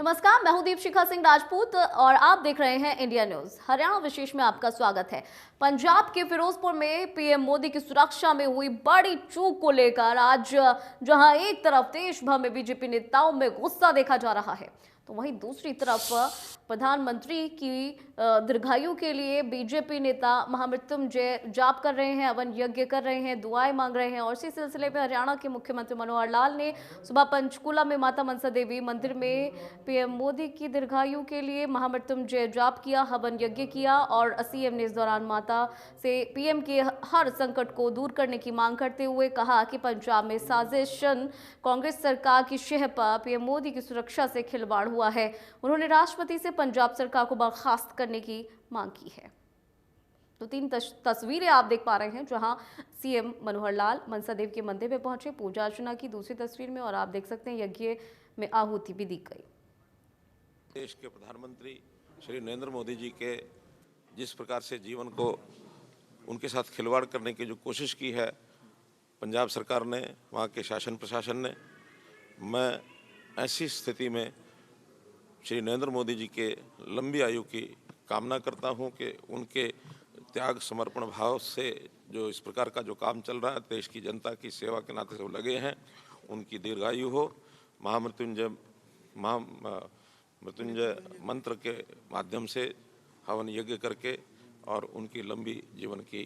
नमस्कार, मैं हूं दीपशिखा सिंह राजपूत और आप देख रहे हैं इंडिया न्यूज। हरियाणा विशेष में आपका स्वागत है। पंजाब के फिरोजपुर में पीएम मोदी की सुरक्षा में हुई बड़ी चूक को लेकर आज जहां एक तरफ देश भर में बीजेपी नेताओं में गुस्सा देखा जा रहा है, तो वहीं दूसरी तरफ प्रधानमंत्री की दीर्घायु के लिए बीजेपी नेता महामृत्युंजय जाप कर रहे हैं, हवन यज्ञ कर रहे हैं, दुआएं मांग रहे हैं। और इसी सिलसिले में हरियाणा के मुख्यमंत्री मनोहर लाल ने सुबह पंचकूला में माता मनसा देवी मंदिर में पीएम मोदी की दीर्घायु के लिए महामृत्युंजय जाप किया, हवन यज्ञ किया और सीएम ने इस दौरान माता से पीएम के हर संकट को दूर करने की मांग करते हुए कहा कि पंजाब में साजिशन कांग्रेस सरकार की शह पर पीएम मोदी की सुरक्षा से खिलवाड़ हुआ है। उन्होंने राष्ट्रपति से पंजाब सरकार को बर्खास्त करने की मांग की है। तो तीन तस्वीरें आप देख पा रहे हैं जहां सीएम मनोहर लाल मनसा देव के मंदिर में पहुंचे, पूजा अर्चना की। दूसरी तस्वीर में और आप देख सकते हैं यज्ञ में आहुति भी दी गई। देश के प्रधानमंत्री श्री नरेंद्र मोदी जी के जिस प्रकार से जीवन को उनके साथ खिलवाड़ करने की जो कोशिश की है पंजाब सरकार ने, वहाँ के शासन प्रशासन ने, मैं ऐसी स्थिति में श्री नरेंद्र मोदी जी के लंबी आयु की कामना करता हूं कि उनके त्याग समर्पण भाव से जो इस प्रकार का जो काम चल रहा है, देश की जनता की सेवा के नाते से वो लगे हैं, उनकी दीर्घायु हो। मृत्युंजय मंत्र के माध्यम से हवन यज्ञ करके और उनकी लंबी जीवन की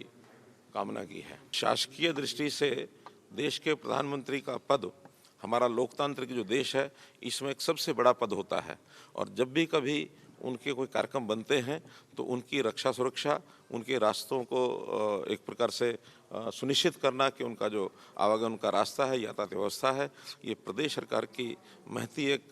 कामना की है। शासकीय दृष्टि से देश के प्रधानमंत्री का पद हमारा लोकतांत्रिक जो देश है इसमें एक सबसे बड़ा पद होता है और जब भी कभी उनके कोई कार्यक्रम बनते हैं तो उनकी रक्षा सुरक्षा, उनके रास्तों को एक प्रकार से सुनिश्चित करना कि उनका जो आवागमन का रास्ता है, यातायात व्यवस्था है, ये प्रदेश सरकार की महती एक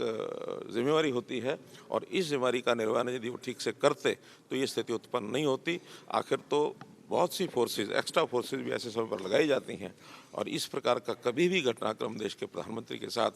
जिम्मेवारी होती है और इस जिम्मेवारी का निर्वहन यदि वो ठीक से करते तो ये स्थिति उत्पन्न नहीं होती। आखिर तो बहुत सी फोर्सेज, एक्स्ट्रा फोर्सेज भी ऐसे समय पर लगाई जाती हैं और इस प्रकार का कभी भी घटनाक्रम देश के प्रधानमंत्री के साथ,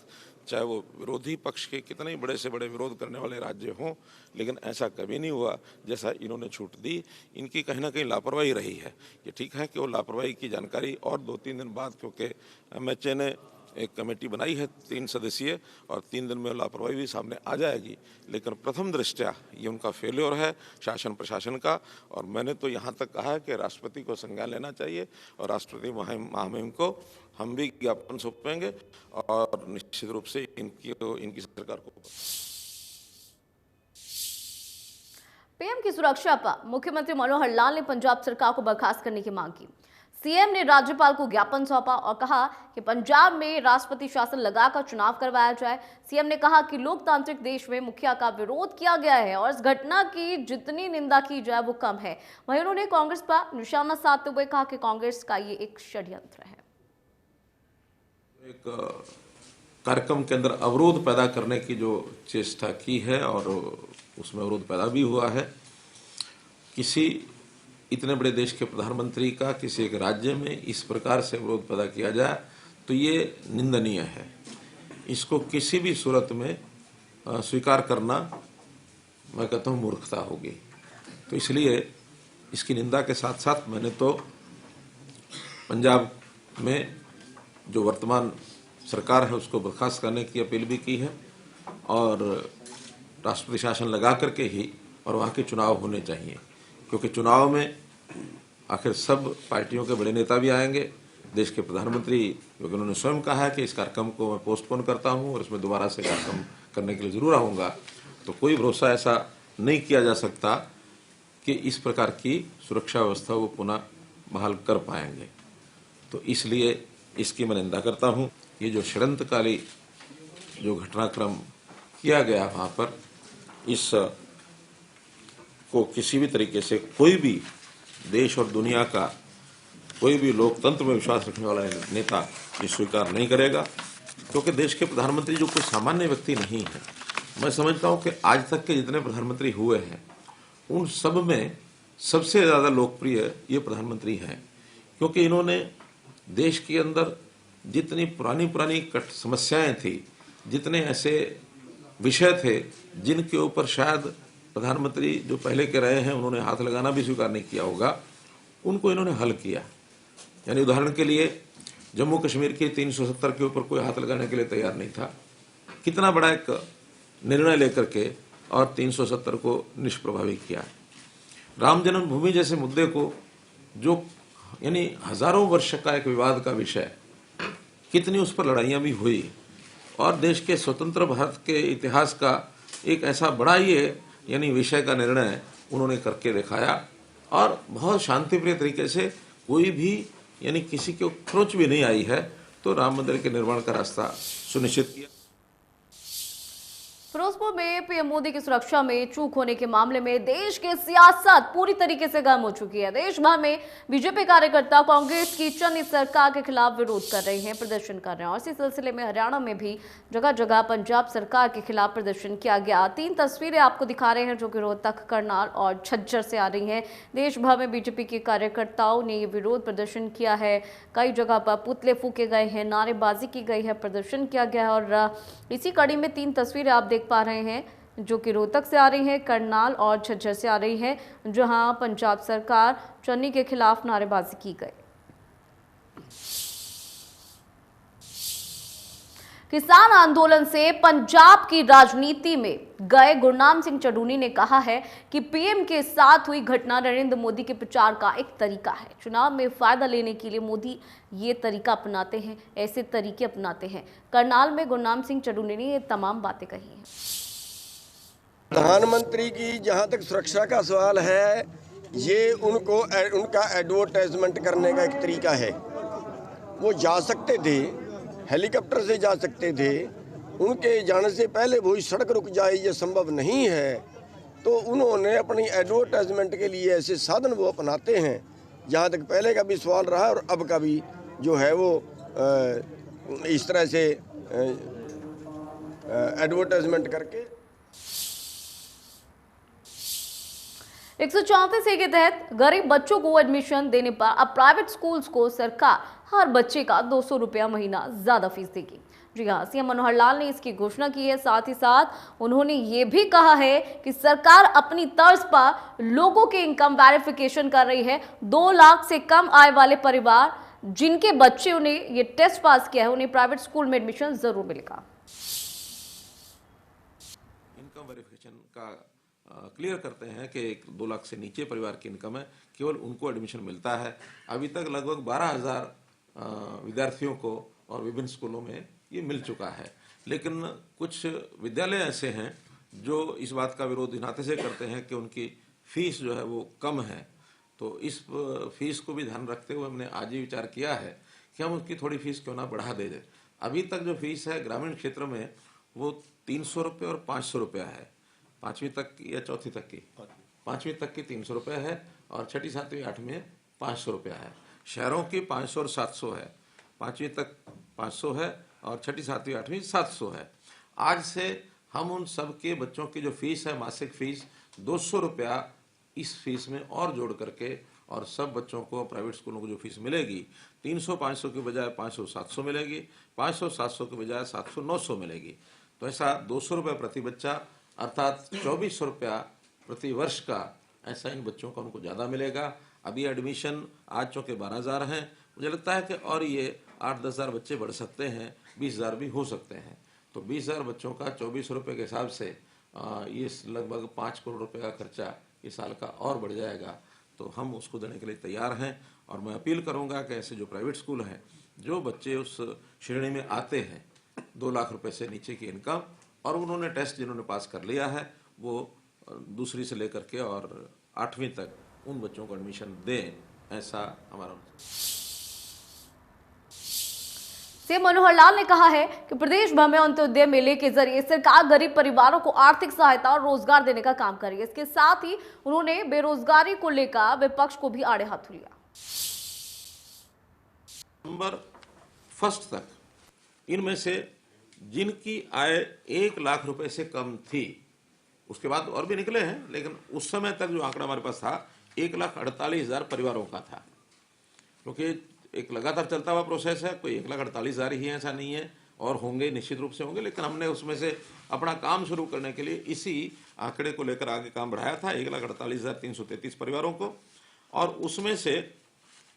चाहे वो विरोधी पक्ष के कितने ही बड़े से बड़े विरोध करने वाले राज्य हों, लेकिन ऐसा कभी नहीं हुआ जैसा इन्होंने छूट दी। इनकी कहीं ना कहीं लापरवाही रही है। ये ठीक है कि वो लापरवाही की जानकारी और 2-3 दिन बाद, क्योंकि एमएचए ने एक कमेटी बनाई है 3 सदस्यीय और 3 दिन में लापरवाही भी सामने आ जाएगी, लेकिन प्रथम दृष्टया ये उनका फेल्योर है शासन प्रशासन का। और मैंने तो यहाँ तक कहा है कि राष्ट्रपति को संज्ञान लेना चाहिए और राष्ट्रपति महामहिम को हम भी ज्ञापन सौंपेंगे और निश्चित रूप से इनकी सरकार को। पीएम की सुरक्षा पर मुख्यमंत्री मनोहर लाल ने पंजाब सरकार को बर्खास्त करने की मांग की। सीएम ने राज्यपाल को ज्ञापन सौंपा और कहा कि पंजाब में राष्ट्रपति शासन लगाकर चुनाव करवाया जाए। सीएम ने कहा कि लोकतांत्रिक देश में मुखिया का विरोध किया गया है और इस घटना की जितनी निंदा की जाए वो कम है। वहीं उन्होंने कांग्रेस पर निशाना साधते हुए कहा कि कांग्रेस का ये एक षड्यंत्र है। एक कार्यक्रम के अंदर अवरोध पैदा करने की जो चेष्टा की है और उसमें अवरोध पैदा भी हुआ है। किसी इतने बड़े देश के प्रधानमंत्री का किसी एक राज्य में इस प्रकार से विरोध पैदा किया जाए तो ये निंदनीय है। इसको किसी भी सूरत में स्वीकार करना, मैं कहता हूँ, मूर्खता होगी। तो इसलिए इसकी निंदा के साथ साथ मैंने तो पंजाब में जो वर्तमान सरकार है उसको बर्खास्त करने की अपील भी की है और राष्ट्रपति शासन लगा करके ही और वहाँ के चुनाव होने चाहिए, क्योंकि चुनाव में आखिर सब पार्टियों के बड़े नेता भी आएंगे। देश के प्रधानमंत्री, क्योंकि उन्होंने स्वयं कहा है कि इस कार्यक्रम को मैं पोस्टपोन करता हूं और इसमें दोबारा से कार्यक्रम करने के लिए जरूर आऊँगा, तो कोई भरोसा ऐसा नहीं किया जा सकता कि इस प्रकार की सुरक्षा व्यवस्था वो पुनः बहाल कर पाएंगे। तो इसलिए इसकी मैं निंदा करता हूँ। ये जो षड्यंत्रकारी जो घटनाक्रम किया गया वहाँ पर, इस को किसी भी तरीके से कोई भी देश और दुनिया का कोई भी लोकतंत्र में विश्वास रखने वाला नेता ये स्वीकार नहीं करेगा, क्योंकि देश के प्रधानमंत्री जो कोई सामान्य व्यक्ति नहीं है। मैं समझता हूं कि आज तक के जितने प्रधानमंत्री हुए हैं उन सब में सबसे ज़्यादा लोकप्रिय ये प्रधानमंत्री हैं, क्योंकि इन्होंने देश के अंदर जितनी पुरानी समस्याएं थी, जितने ऐसे विषय थे जिनके ऊपर शायद प्रधानमंत्री जो पहले के रहे हैं उन्होंने हाथ लगाना भी स्वीकार नहीं किया होगा, उनको इन्होंने हल किया। यानी उदाहरण के लिए जम्मू कश्मीर के 370 के ऊपर कोई हाथ लगाने के लिए तैयार नहीं था। कितना बड़ा एक निर्णय लेकर के और 370 को निष्प्रभावी किया। राम जन्मभूमि जैसे मुद्दे को, जो यानी हजारों वर्ष का एक विवाद का विषय, कितनी उस पर लड़ाइयाँ भी हुई और देश के स्वतंत्र भारत के इतिहास का एक ऐसा बड़ा ये यानी विषय का निर्णय उन्होंने करके दिखाया और बहुत शांतिप्रिय तरीके से, कोई भी यानी किसी को खरोंच भी नहीं आई है, तो राम मंदिर के निर्माण का रास्ता सुनिश्चित किया। फिरोजपुर में पीएम मोदी की सुरक्षा में चूक होने के मामले में देश की सियासत पूरी तरीके से गर्म हो चुकी है। देश भर में बीजेपी कार्यकर्ता कांग्रेस की चन्नी सरकार के खिलाफ विरोध कर रहे हैं, प्रदर्शन कर रहे हैं और इसी सिलसिले में हरियाणा में भी जगह जगह पंजाब सरकार के खिलाफ प्रदर्शन किया गया। 3 तस्वीरें आपको दिखा रहे हैं जो कि रोहतक, करनाल और झज्जर से आ रही हैं। देश भर में बीजेपी के कार्यकर्ताओं ने ये विरोध प्रदर्शन किया है। कई जगह पर पुतले फूके गए हैं, नारेबाजी की गई है, प्रदर्शन किया गया है और इसी कड़ी में 3 तस्वीरें आप देख पा रहे हैं जो कि रोहतक से आ रही हैं, करनाल और झज्जर से आ रही है, जहां पंजाब सरकार चन्नी के खिलाफ नारेबाजी की गई। किसान आंदोलन से पंजाब की राजनीति में गए गुरनाम सिंह चढ़ूनी ने कहा है कि पीएम के साथ हुई घटना नरेंद्र मोदी के प्रचार का एक तरीका है। चुनाव में फायदा लेने के लिए मोदी ये तरीका अपनाते हैं, ऐसे तरीके अपनाते हैं। करनाल में गुरनाम सिंह चढ़ूनी ने ये तमाम बातें कही हैं। प्रधानमंत्री की जहां तक सुरक्षा का सवाल है, ये उनका एडवर्टाइजमेंट करने का एक तरीका है। वो जा सकते थे, हेलीकॉप्टर से जा सकते थे, उनके जाने से पहले वही सड़क रुक जाए, ये संभव नहीं है। तो उन्होंने अपनी एडवर्टाइजमेंट के लिए ऐसे साधन वो अपनाते हैं। जहाँ तक पहले का भी सवाल रहा और अब का भी जो है वो इस तरह से एडवर्टाइजमेंट करके 134 के तहत गरीब बच्चों को एडमिशन देने पर अब प्राइवेट स्कूल्स को सरकार हर बच्चे का 200 रुपया महीना ज्यादा फीस देगी। जी हाँ, सीएम मनोहर लाल ने इसकी घोषणा की है। साथ ही साथ उन्होंने ये भी कहा है कि सरकार अपनी तर्ज पर लोगों के इनकम वेरिफिकेशन कर रही है। 2 लाख से कम आय वाले परिवार जिनके बच्चे ने ये टेस्ट पास किया है, उन्हें प्राइवेट स्कूल में एडमिशन जरूर मिलेगा। इनकम वेरिफिकेशन का क्लियर करते हैं कि 2 लाख से नीचे परिवार की इनकम है, केवल उनको एडमिशन मिलता है। अभी तक लगभग 12,000 विद्यार्थियों को और विभिन्न स्कूलों में ये मिल चुका है। लेकिन कुछ विद्यालय ऐसे हैं जो इस बात का विरोध इस नाते से करते हैं कि उनकी फीस जो है वो कम है। तो इस फीस को भी ध्यान रखते हुए हमने आज ही विचार किया है कि हम उसकी थोड़ी फीस क्यों ना बढ़ा दे दें। अभी तक जो फीस है ग्रामीण क्षेत्र में वो 300 रुपये और 500 रुपया है। 5वीं तक की या चौथी तक की, 5वीं तक की 300 रुपये है और 6ठी 7वीं 8वीं में 500 रुपया है। शहरों की 500 और 700 है। 5वीं तक 500 है और 6ठी 7वीं 8वीं 700 है। आज से हम उन सब के बच्चों की जो फीस है, मासिक फीस 200 रुपया इस फीस में और जोड़ करके, और सब बच्चों को प्राइवेट स्कूलों को जो फीस मिलेगी 300-500 के बजाय 500-700 मिलेगी, 500-700 के बजाय 700-900 मिलेगी। तो ऐसा 200 रुपये प्रति बच्चा अर्थात 2400 रुपया प्रति वर्ष का ऐसा इन बच्चों का उनको ज़्यादा मिलेगा। अभी एडमिशन आज चूँकि 12,000 हैं, मुझे लगता है कि और ये 8-10 हज़ार बच्चे बढ़ सकते हैं, 20,000 भी हो सकते हैं। तो 20,000 बच्चों का 2400 रुपये के हिसाब से ये लगभग 5 करोड़ रुपये का खर्चा इस साल का और बढ़ जाएगा। तो हम उसको देने के लिए तैयार हैं और मैं अपील करूंगा कि ऐसे जो प्राइवेट स्कूल हैं, जो बच्चे उस श्रेणी में आते हैं 2 लाख रुपए से नीचे की इनकम और उन्होंने टेस्ट जिन्होंने पास कर लिया है, वो दूसरी से लेकर के और 8वीं तक उन बच्चों को एडमिशन दें, ऐसा हमारा। सीएम मनोहर लाल ने कहा है कि प्रदेश भर में अंत्योदय मेले के जरिए सरकार गरीब परिवारों को आर्थिक सहायता और रोजगार देने का काम करेगी। इसके साथ ही उन्होंने बेरोजगारी को लेकर विपक्ष को भी आड़े हाथ लिया। नवंबर 1 तक इनमें से जिनकी आय 1 लाख रुपए से कम थी, उसके बाद और भी निकले हैं, लेकिन उस समय तक जो आंकड़ा हमारे पास था 1,48,000 परिवारों का था। क्योंकि एक लगातार चलता हुआ प्रोसेस है, कोई 1,48,000 ही है ऐसा नहीं है, और होंगे, निश्चित रूप से होंगे, लेकिन हमने उसमें से अपना काम शुरू करने के लिए इसी आंकड़े को लेकर आगे काम बढ़ाया था 1,48,333 परिवारों को, और उसमें से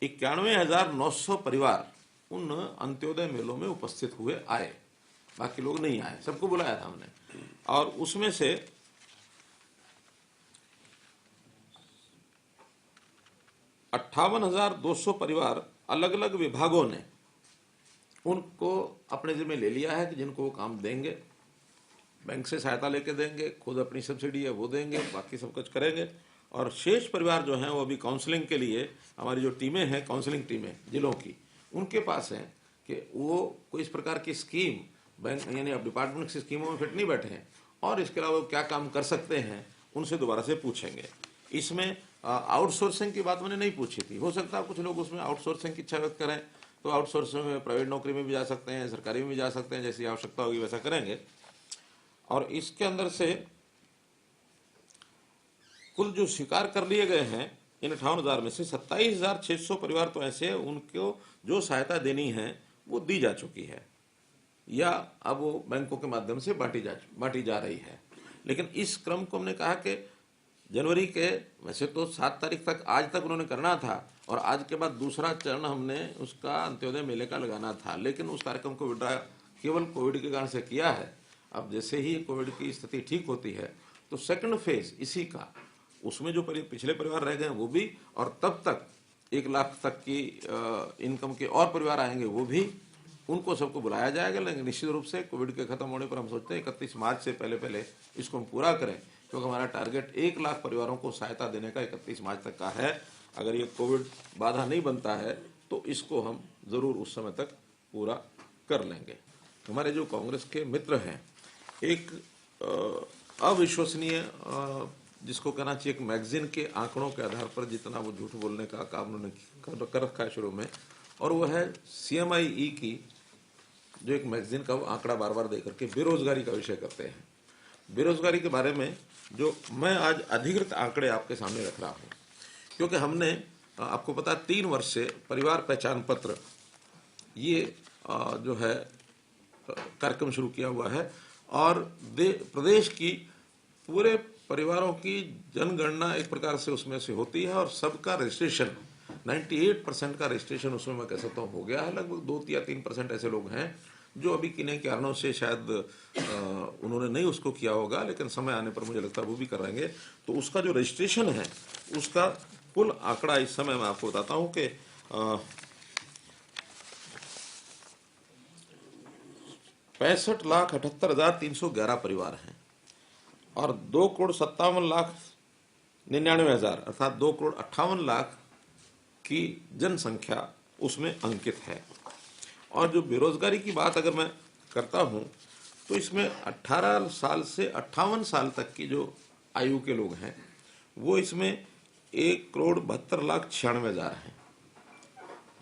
91,900 परिवार उन अंत्योदय मेलों में उपस्थित हुए आए। बाकी लोग नहीं आए, सबको बुलाया था हमने। और उसमें से 58,200 परिवार अलग अलग विभागों ने उनको अपने जिम्मे ले लिया है कि जिनको वो काम देंगे, बैंक से सहायता लेके देंगे, खुद अपनी सब्सिडी है वो देंगे, बाकी सब कुछ करेंगे। और शेष परिवार जो हैं वो अभी काउंसलिंग के लिए, हमारी जो टीमें हैं, काउंसलिंग टीमें जिलों की, उनके पास हैं कि वो कोई इस प्रकार की स्कीम बैंक यानी अब डिपार्टमेंट की स्कीमों में फिट नहीं बैठे हैं और इसके अलावा क्या काम कर सकते हैं उनसे दोबारा से पूछेंगे। इसमें आउटसोर्सिंग की बात मैंने नहीं पूछी थी, हो सकता है कुछ लोग उसमें आउटसोर्सिंग की इच्छा व्यक्त करें तो आउटसोर्सिंग में प्राइवेट नौकरी में भी जा सकते हैं, सरकारी में भी जा सकते हैं, जैसी आवश्यकता होगी वैसा करेंगे। और इसके अंदर से कुल जो स्वीकार कर लिए गए हैं इन 58,000 में से 27,600 परिवार तो ऐसे हैं उनको जो सहायता देनी है वो दी जा चुकी है या अब वो बैंकों के माध्यम से बांटी जा रही है। लेकिन इस क्रम को हमने कहा कि जनवरी के, वैसे तो 7 तारीख तक, आज तक उन्होंने करना था और आज के बाद दूसरा चरण हमने उसका अंत्योदय मेले का लगाना था, लेकिन उस कार्यक्रम को विड्रा केवल कोविड के कारण से किया है। अब जैसे ही कोविड की स्थिति ठीक होती है तो सेकंड फेज इसी का, उसमें जो पिछले परिवार रह गए वो भी, और तब तक 1 लाख तक की इनकम के और परिवार आएंगे वो भी, उनको सबको बुलाया जाएगा। लेकिन निश्चित रूप से कोविड के खत्म होने पर हम सोचते हैं 31 मार्च से पहले इसको हम पूरा करें, क्योंकि हमारा टारगेट 1 लाख परिवारों को सहायता देने का 31 मार्च तक का है। अगर ये कोविड बाधा नहीं बनता है तो इसको हम जरूर उस समय तक पूरा कर लेंगे। हमारे जो कांग्रेस के मित्र हैं, एक अविश्वसनीय, जिसको कहना चाहिए, एक मैगजीन के आंकड़ों के आधार पर जितना वो झूठ बोलने का काम उन्होंने कर रखा है शुरू में, और वो है CMIE की जो एक मैगजीन का वो आंकड़ा बार बार दे करके बेरोजगारी का विषय करते हैं। बेरोजगारी के बारे में जो मैं आज अधिकृत आंकड़े आपके सामने रख रहा हूँ, क्योंकि हमने आपको पता 3 वर्ष से परिवार पहचान पत्र ये जो है कार्यक्रम शुरू किया हुआ है और प्रदेश की पूरे परिवारों की जनगणना एक प्रकार से उसमें से होती है और सबका रजिस्ट्रेशन 98% का रजिस्ट्रेशन उसमें मैं कह सकता हूँ हो गया है। लगभग 2 या 3% ऐसे लोग हैं जो अभी किन्हीं कारणों से शायद उन्होंने नहीं उसको किया होगा, लेकिन समय आने पर मुझे लगता है वो भी करेंगे। तो उसका जो रजिस्ट्रेशन है उसका कुल आंकड़ा इस समय मैं आपको बताता हूँ कि 65,78,311 परिवार हैं और 2,57,99,000 अर्थात 2,58,00,000 की जनसंख्या उसमें अंकित है। और जो बेरोजगारी की बात अगर मैं करता हूं तो इसमें 18 साल से 58 साल तक की जो आयु के लोग हैं वो इसमें 1,72,96,000 हैं,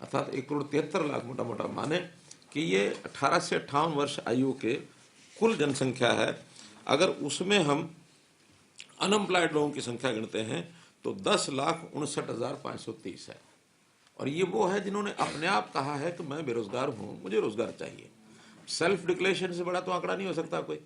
अर्थात 1,73,00,000 मोटा मोटा माने कि ये 18 से 58 वर्ष आयु के कुल जनसंख्या है। अगर उसमें हम अनएम्प्लॉयड लोगों की संख्या गिनते हैं तो 10,59,530 है। और ये वो है जिन्होंने अपने आप कहा है कि मैं बेरोजगार हूं, मुझे रोजगार चाहिए। सेल्फ डिक्लेरेशन से बड़ा तो आंकड़ा नहीं हो सकता कोई।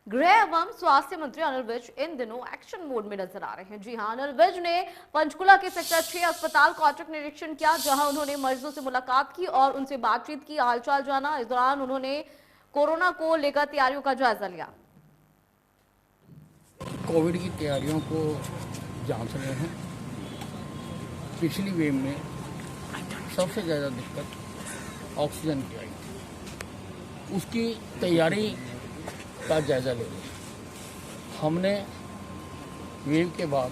गृह एवं स्वास्थ्य मंत्री अनिल विज इन दिनों एक्शन मोड में नजर आ रहे हैं। जी हां, अनिल विज ने पंचकुला के सेक्टर 6 अस्पताल का औचक निरीक्षण किया, जहां उन्होंने मरीजों से मुलाकात की और उनसे बातचीत की, हालचाल जाना। इस दौरान उन्होंने कोरोना को लेकर तैयारियों का जायजा लिया। कोविड की तैयारियों को जांच रहे हैं। पिछली वेव में सबसे ज़्यादा दिक्कत ऑक्सीजन की आई थी, उसकी तैयारी का जायजा ले रहे हैं। हमने वेव के बाद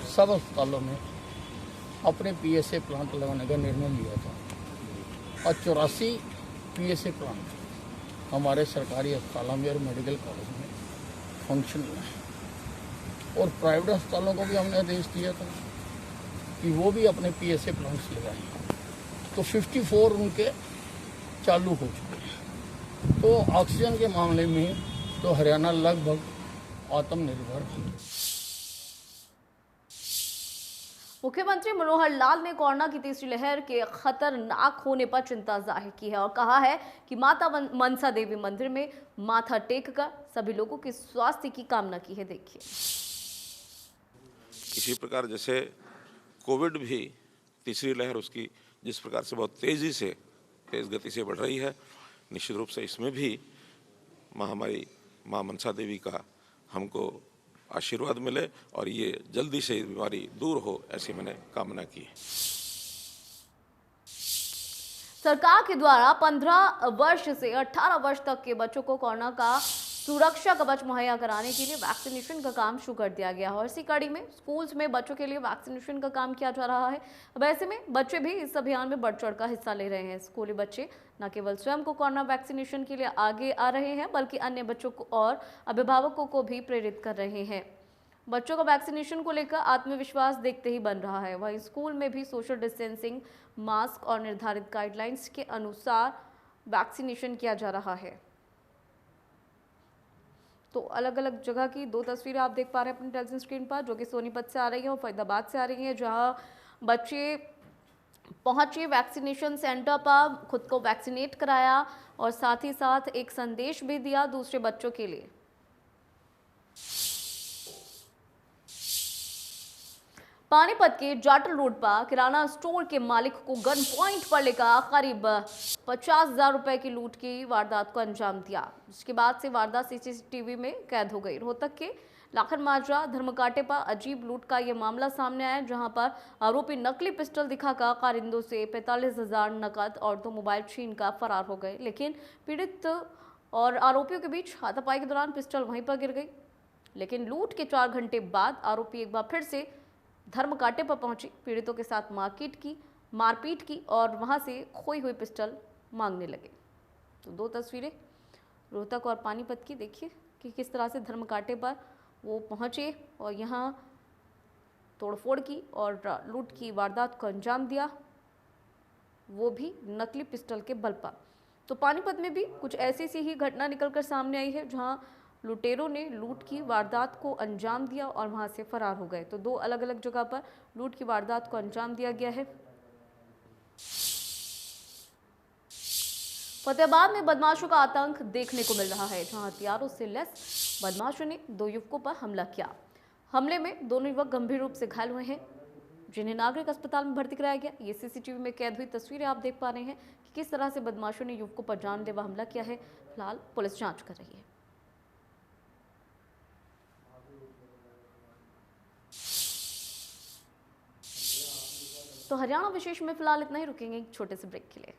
सब अस्पतालों में अपने PSA प्लांट लगाने का निर्णय लिया था और 84 PSA प्लांट हमारे सरकारी अस्पतालों में और मेडिकल कॉलेज में फंक्शन में है। और प्राइवेट अस्पतालों को भी हमने आदेश दिया था कि वो भी अपने PSA प्लांट्स लगाएं। तो 54 उनके चालू हो चुके हैं। तो ऑक्सीजन के मामले में तो हरियाणा लगभग आत्मनिर्भर है। मुख्यमंत्री मनोहर लाल ने कोरोना की तीसरी लहर के खतरनाक होने पर चिंता जाहिर की है और कहा है कि माता मनसा देवी मंदिर में माथा टेक कर सभी लोगों के स्वास्थ्य की कामना की है। देखिए, इसी प्रकार जैसे कोविड भी तीसरी लहर उसकी जिस प्रकार से बहुत तेज गति से बढ़ रही है, निश्चित रूप से इसमें भी महामारी माँ मनसा देवी का हमको आशीर्वाद मिले और ये जल्दी से बीमारी दूर हो, ऐसी मैंने कामना की है। सरकार के द्वारा 15 वर्ष से 18 वर्ष तक के बच्चों को कोरोना का सुरक्षा कवच मुहैया कराने के लिए वैक्सीनेशन का काम शुरू कर दिया गया है और इसी कड़ी में स्कूल्स में बच्चों के लिए वैक्सीनेशन का काम किया जा रहा है। अब ऐसे में बच्चे भी इस अभियान में बढ़ चढ़ कर हिस्सा ले रहे हैं। स्कूली बच्चे न केवल स्वयं को कोरोना वैक्सीनेशन के लिए आगे आ रहे हैं, बल्कि अन्य बच्चों को और अभिभावकों को भी प्रेरित कर रहे हैं। बच्चों का वैक्सीनेशन को लेकर आत्मविश्वास देखते ही बन रहा है। वहीं स्कूल में भी सोशल डिस्टेंसिंग, मास्क और निर्धारित गाइडलाइंस के अनुसार वैक्सीनेशन किया जा रहा है। तो अलग अलग जगह की दो तस्वीरें आप देख पा रहे हैं अपनी टेलीविजन स्क्रीन पर, जो कि सोनीपत से आ रही है और फरीदाबाद से आ रही है, जहां बच्चे पहुंचे वैक्सीनेशन सेंटर पर, खुद को वैक्सीनेट कराया और साथ ही साथ एक संदेश भी दिया दूसरे बच्चों के लिए। पानीपत के जाटल रोड पर किराना स्टोर के मालिक को गन पॉइंट पर लेकर करीब 50,000 रुपए की लूट की वारदात को अंजाम दिया, जिसके बाद से वारदात सीसीटीवी में कैद हो गई। रोहतक के लाखन माजरा धर्मकाटे पर अजीब लूट का यह मामला सामने आया, जहां पर आरोपी नकली पिस्टल दिखाकर कारिंदों से 45,000 नकद और 2 मोबाइल छीन कर फरार हो गए। लेकिन पीड़ित और आरोपियों के बीच हाथापाई के दौरान पिस्टल वहीं पर गिर गई। लेकिन लूट के 4 घंटे बाद आरोपी एक बार फिर से धर्मकाटे पर पहुंची, पीड़ितों के साथ मारपीट की और वहां से खोई हुई पिस्टल मांगने लगे। तो दो तस्वीरें रोहतक और पानीपत की देखिए कि किस तरह से धर्मकाटे पर वो पहुंचे और यहां तोड़फोड़ की और लूट की वारदात को अंजाम दिया, वो भी नकली पिस्टल के बल पर। तो पानीपत में भी कुछ ऐसी सी ही घटना निकलकर सामने आई है, जहां लुटेरों ने लूट की वारदात को अंजाम दिया और वहां से फरार हो गए। तो दो अलग अलग जगह पर लूट की वारदात को अंजाम दिया गया है। फतेहाबाद में बदमाशों का आतंक देखने को मिल रहा है, जहां हथियारों से लैस बदमाशों ने 2 युवकों पर हमला किया। हमले में दोनों युवक गंभीर रूप से घायल हुए हैं, जिन्हें नागरिक अस्पताल में भर्ती कराया गया। ये सीसीटीवी में कैद हुई तस्वीरें आप देख पा रहे हैं कि किस तरह से बदमाशों ने युवकों पर जानलेवा हमला किया है। फिलहाल पुलिस जांच कर रही है। तो हरियाणा विशेष में फिलहाल इतना ही, रुकेंगे एक छोटे से ब्रेक के लिए।